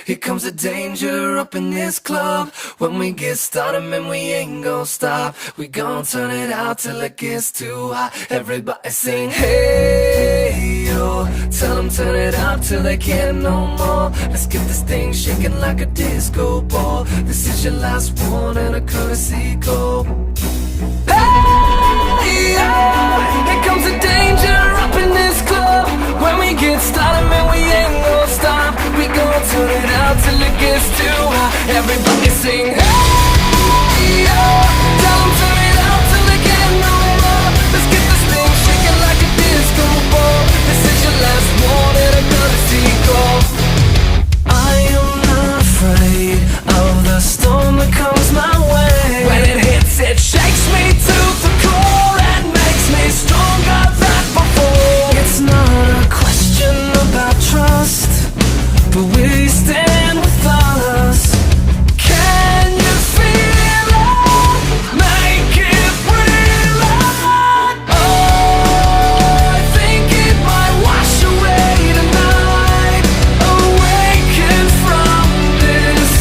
Here comes the danger up in this club. When we get started, man, we ain't gon' stop. We gon' turn it out till it gets too hot. Everybody sing, hey, yo. Tell them turn it out till they can't no more. Let's get this thing shaking like a disco ball. This is your last one and a courtesy call. Hey, yo. Here comes the danger up in this club. When we get started, man, we ain't gon' stop. We gon' turn it out till it gets too hot. Everybody sing, hey, yo. Tell them turn it out till they can't no more. Let's get this thing shaking like a disco ball. This is your last one and a courtesy call. I am not afraid of the storm that comes my way. When it hits, it shakes me to the core and makes me stronger than before. It's not a question about trust, but will you stand with us? Can you feel it? Make it real. Oh, I think it might wash away tonight. Awaken from this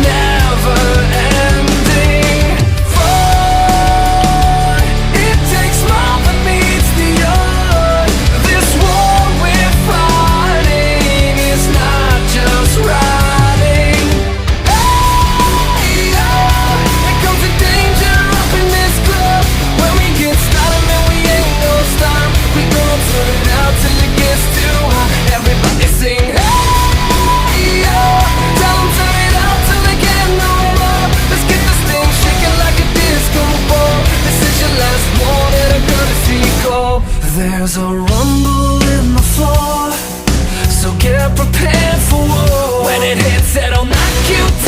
never-ending fight. It takes more than meets the eye. This war we're fighting is not just riding. Hey, oh, here comes the danger up in this club. When we get started, man, we ain't gon' stop. We gon' turn it out till it gets too hot. Everybody sing, hey, oh. Tell them turn it out till they can't no more. Let's get this thing shaking like a disco ball. This is your last one and a courtesy call. There's a rumble in the floor, so get prepared for war. When it hits, it'll knock you down.